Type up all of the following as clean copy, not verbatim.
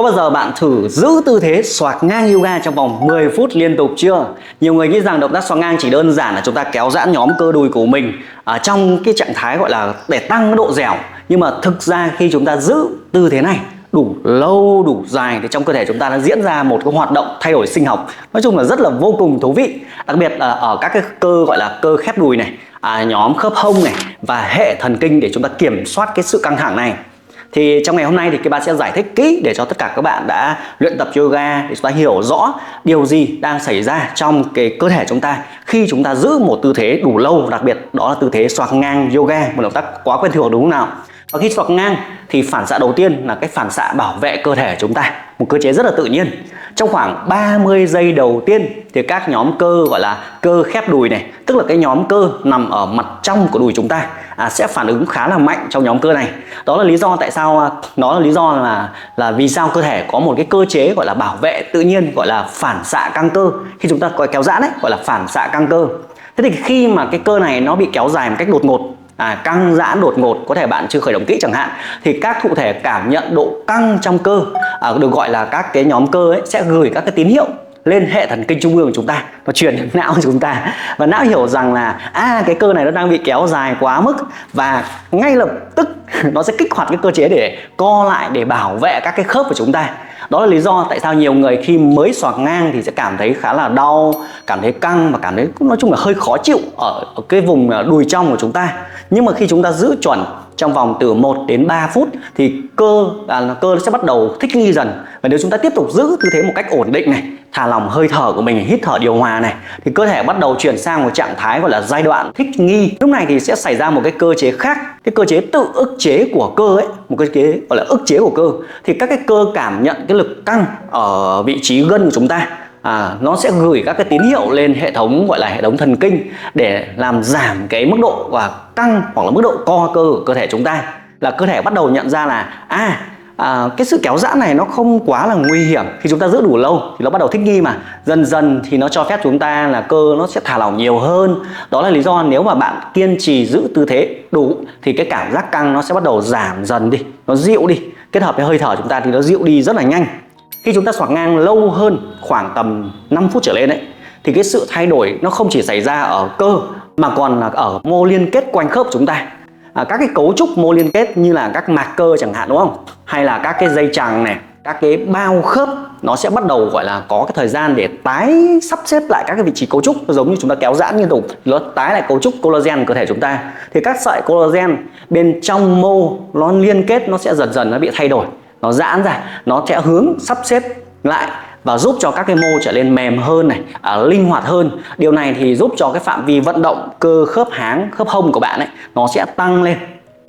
Có bao giờ bạn thử giữ tư thế xoạc ngang yoga trong vòng 10 phút liên tục chưa? Nhiều người nghĩ rằng động tác xoạc ngang chỉ đơn giản là chúng ta kéo giãn nhóm cơ đùi của mình trong cái trạng thái gọi là để tăng độ dẻo. Nhưng mà thực ra khi chúng ta giữ tư thế này đủ lâu, đủ dài thì trong cơ thể chúng ta đã diễn ra một cái hoạt động thay đổi sinh học. Nói chung là rất là vô cùng thú vị. Đặc biệt là ở các cái cơ gọi là cơ khép đùi này, nhóm khớp hông này và hệ thần kinh để chúng ta kiểm soát cái sự căng thẳng này. Thì trong ngày hôm nay thì các bạn sẽ giải thích kỹ để cho tất cả các bạn đã luyện tập yoga để chúng ta hiểu rõ điều gì đang xảy ra trong cái cơ thể chúng ta khi chúng ta giữ một tư thế đủ lâu, đặc biệt đó là tư thế xoạc ngang yoga, một động tác quá quen thuộc đúng không nào? Và khi xoạc ngang thì phản xạ đầu tiên là cái phản xạ bảo vệ cơ thể chúng ta, một cơ chế rất là tự nhiên. Trong khoảng 30 giây đầu tiên thì các nhóm cơ gọi là cơ khép đùi này, tức là cái nhóm cơ nằm ở mặt trong của đùi chúng ta sẽ phản ứng khá là mạnh trong nhóm cơ này. Đó là lý do tại sao là vì sao cơ thể có một cái cơ chế gọi là bảo vệ tự nhiên, gọi là phản xạ căng cơ. Khi chúng ta kéo giãn ấy, gọi là phản xạ căng cơ. Thế thì khi mà cái cơ này nó bị kéo dài một cách đột ngột, căng giãn đột ngột, có thể bạn chưa khởi động kỹ chẳng hạn, thì các thụ thể cảm nhận độ căng trong cơ, được gọi là các cái nhóm cơ ấy, sẽ gửi các cái tín hiệu lên hệ thần kinh trung ương của chúng ta, nó truyền đến não của chúng ta, và não hiểu rằng là cái cơ này nó đang bị kéo dài quá mức, và ngay lập tức nó sẽ kích hoạt cái cơ chế để co lại, để bảo vệ các cái khớp của chúng ta. Đó là lý do tại sao nhiều người khi mới xoạc ngang thì sẽ cảm thấy khá là đau, cảm thấy căng và cảm thấy nói chung là hơi khó chịu ở cái vùng đùi trong của chúng ta. Nhưng mà khi chúng ta giữ chuẩn trong vòng từ 1 đến 3 phút thì cơ sẽ bắt đầu thích nghi dần. Và nếu chúng ta tiếp tục giữ tư thế một cách ổn định này, thả lỏng hơi thở của mình, hít thở điều hòa này, thì cơ thể bắt đầu chuyển sang một trạng thái gọi là giai đoạn thích nghi. Lúc này thì sẽ xảy ra một cái cơ chế khác, cái cơ chế tự ức chế của cơ ấy, một cái cơ chế gọi là ức chế của cơ. Thì các cái cơ cảm nhận cái lực căng ở vị trí gân của chúng ta, nó sẽ gửi các cái tín hiệu lên hệ thống gọi là hệ thống thần kinh để làm giảm cái mức độ và căng hoặc là mức độ co cơ của cơ thể chúng ta. Là cơ thể bắt đầu nhận ra là cái sự kéo giãn này nó không quá là nguy hiểm. Khi chúng ta giữ đủ lâu thì nó bắt đầu thích nghi mà. Dần dần thì nó cho phép chúng ta là cơ nó sẽ thả lỏng nhiều hơn. Đó là lý do nếu mà bạn kiên trì giữ tư thế đủ thì cái cảm giác căng nó sẽ bắt đầu giảm dần đi, nó dịu đi. Kết hợp với hơi thở chúng ta thì nó dịu đi rất là nhanh. Khi chúng ta xoạc ngang lâu hơn khoảng tầm 5 phút trở lên ấy, thì cái sự thay đổi nó không chỉ xảy ra ở cơ mà còn là ở mô liên kết quanh khớp của chúng ta. Các cái cấu trúc mô liên kết như là các mạc cơ chẳng hạn, đúng không? Hay là các cái dây chằng này, các cái bao khớp, nó sẽ bắt đầu gọi là có cái thời gian để tái sắp xếp lại các cái vị trí cấu trúc. Giống như chúng ta kéo giãn liên tục, nó tái lại cấu trúc collagen của cơ thể chúng ta. Thì các sợi collagen bên trong mô nó liên kết, nó sẽ dần dần nó bị thay đổi, nó giãn ra, nó sẽ hướng sắp xếp lại và giúp cho các cái mô trở nên mềm hơn này, linh hoạt hơn. Điều này thì giúp cho cái phạm vi vận động cơ khớp háng, khớp hông của bạn ấy nó sẽ tăng lên.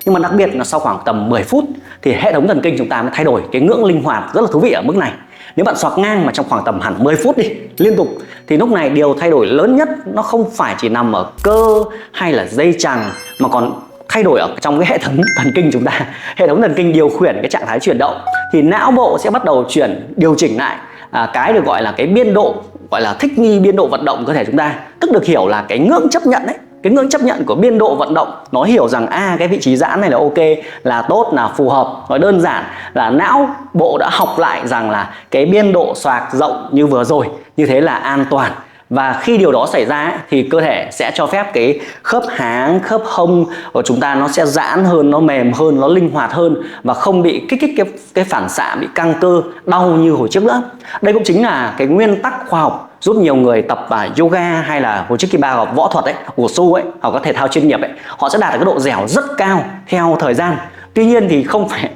Nhưng mà đặc biệt là sau khoảng tầm 10 phút thì hệ thống thần kinh chúng ta mới thay đổi cái ngưỡng linh hoạt rất là thú vị ở mức này. Nếu bạn xoạc ngang mà trong khoảng tầm hẳn 10 phút đi liên tục thì lúc này điều thay đổi lớn nhất nó không phải chỉ nằm ở cơ hay là dây chằng mà còn thay đổi ở trong cái hệ thống thần kinh chúng ta. Hệ thống thần kinh điều khiển cái trạng thái chuyển động thì não bộ sẽ bắt đầu điều chỉnh lại cái được gọi là cái biên độ, gọi là thích nghi biên độ vận động của cơ thể chúng ta. Tức được hiểu là cái ngưỡng chấp nhận đấy, cái ngưỡng chấp nhận của biên độ vận động, nó hiểu rằng cái vị trí giãn này là ok, là tốt, là phù hợp. Nói đơn giản là não bộ đã học lại rằng là cái biên độ xoạc rộng như vừa rồi, như thế là an toàn. Và khi điều đó xảy ra thì cơ thể sẽ cho phép cái khớp háng, khớp hông của chúng ta nó sẽ giãn hơn, nó mềm hơn, nó linh hoạt hơn và không bị kích thích cái phản xạ bị căng cơ, đau như hồi trước nữa. Đây cũng chính là cái nguyên tắc khoa học giúp nhiều người tập yoga hay là hồi trước khi ba học võ thuật ấy, wushu ấy, hoặc các thể thao chuyên nghiệp ấy, họ sẽ đạt được cái độ dẻo rất cao theo thời gian. Tuy nhiên thì không phải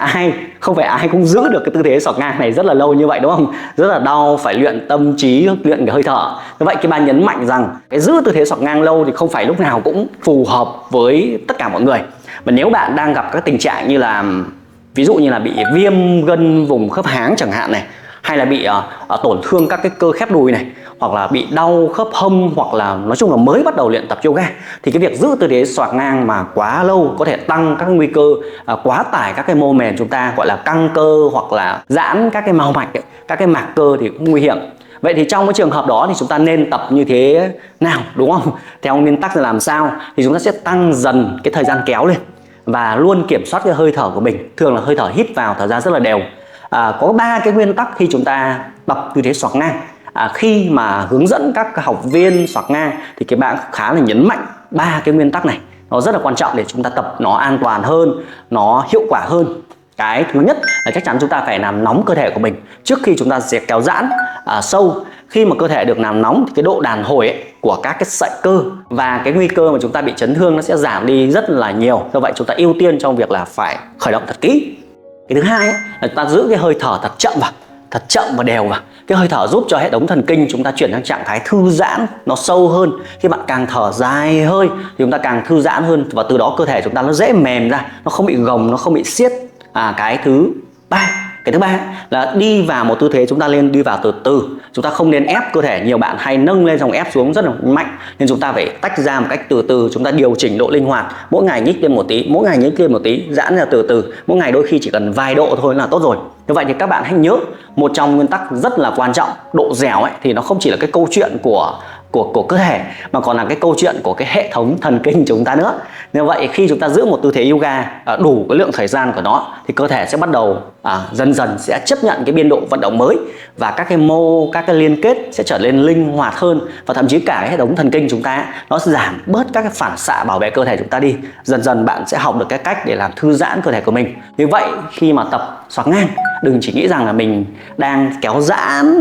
ai cũng giữ được cái tư thế xoạc ngang này rất là lâu như vậy, đúng không? Rất là đau, phải luyện tâm trí, luyện cái hơi thở. Như vậy khi ba nhấn mạnh rằng cái giữ tư thế xoạc ngang lâu thì không phải lúc nào cũng phù hợp với tất cả mọi người. Và nếu bạn đang gặp các tình trạng như là ví dụ như là bị viêm gân vùng khớp háng chẳng hạn này, hay là bị tổn thương các cái cơ khép đùi này, hoặc là bị đau khớp hông, hoặc là nói chung là mới bắt đầu luyện tập yoga, thì cái việc giữ tư thế xoạc ngang mà quá lâu có thể tăng các nguy cơ quá tải các cái mô mềm chúng ta, gọi là căng cơ hoặc là giãn các cái mao mạch ấy, các cái mạc cơ thì cũng nguy hiểm. Vậy thì trong cái trường hợp đó thì chúng ta nên tập như thế nào, đúng không? Theo nguyên tắc là làm sao thì chúng ta sẽ tăng dần cái thời gian kéo lên và luôn kiểm soát cái hơi thở của mình. Thường là hơi thở hít vào, thở ra rất là đều. Có 3 cái nguyên tắc khi chúng ta tập tư thế xoạc ngang. Khi mà hướng dẫn các học viên xoạc ngang thì các bạn khá là nhấn mạnh 3 cái nguyên tắc này. Nó rất là quan trọng để chúng ta tập nó an toàn hơn, nó hiệu quả hơn. Cái thứ nhất là chắc chắn chúng ta phải làm nóng cơ thể của mình trước khi chúng ta sẽ kéo giãn sâu. Khi mà cơ thể được làm nóng thì cái độ đàn hồi của các cái sợi cơ và cái nguy cơ mà chúng ta bị chấn thương nó sẽ giảm đi rất là nhiều. Do vậy chúng ta ưu tiên trong việc là phải khởi động thật kỹ. Cái thứ hai là chúng ta giữ cái hơi thở thật chậm và đều vào. Cái hơi thở giúp cho hệ thống thần kinh chúng ta chuyển sang trạng thái thư giãn, nó sâu hơn. Khi bạn càng thở dài hơi thì chúng ta càng thư giãn hơn, và từ đó cơ thể chúng ta nó dễ mềm ra, nó không bị gồng, nó không bị siết. Cái thứ ba là đi vào một tư thế chúng ta nên đi vào từ từ. Chúng ta không nên ép cơ thể. Nhiều bạn hay nâng lên xong ép xuống rất là mạnh, nên chúng ta phải tách ra một cách từ từ. Chúng ta điều chỉnh độ linh hoạt, mỗi ngày nhích lên một tí, mỗi ngày nhích lên một tí, giãn ra từ từ. Mỗi ngày đôi khi chỉ cần vài độ thôi là tốt rồi. Như vậy thì các bạn hãy nhớ một trong nguyên tắc rất là quan trọng, độ dẻo thì nó không chỉ là cái câu chuyện của cơ thể mà còn là cái câu chuyện của cái hệ thống thần kinh chúng ta nữa. Như vậy khi chúng ta giữ một tư thế yoga đủ cái lượng thời gian của nó thì cơ thể sẽ bắt đầu dần dần sẽ chấp nhận cái biên độ vận động mới, và các cái mô, các cái liên kết sẽ trở nên linh hoạt hơn, và thậm chí cả cái hệ thống thần kinh chúng ta nó sẽ giảm bớt các cái phản xạ bảo vệ cơ thể chúng ta đi. Dần dần bạn sẽ học được cái cách để làm thư giãn cơ thể của mình. Như vậy khi mà tập xoạc ngang, đừng chỉ nghĩ rằng là mình đang kéo giãn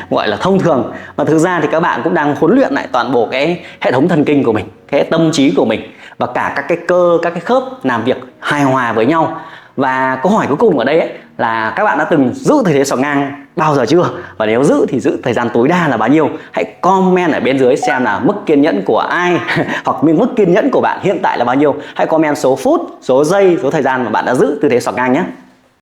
gọi là thông thường, mà thực ra thì các bạn cũng đang huấn luyện lại toàn bộ cái hệ thống thần kinh của mình, cái tâm trí của mình, và cả các cái cơ, các cái khớp làm việc hài hòa với nhau. Và câu hỏi cuối cùng ở đây là các bạn đã từng giữ tư thế xoạc ngang bao giờ chưa? Và nếu giữ thì giữ thời gian tối đa là bao nhiêu? Hãy comment ở bên dưới xem là mức kiên nhẫn của ai hoặc mức kiên nhẫn của bạn hiện tại là bao nhiêu. Hãy comment số phút, số giây, số thời gian mà bạn đã giữ tư thế xoạc ngang nhé.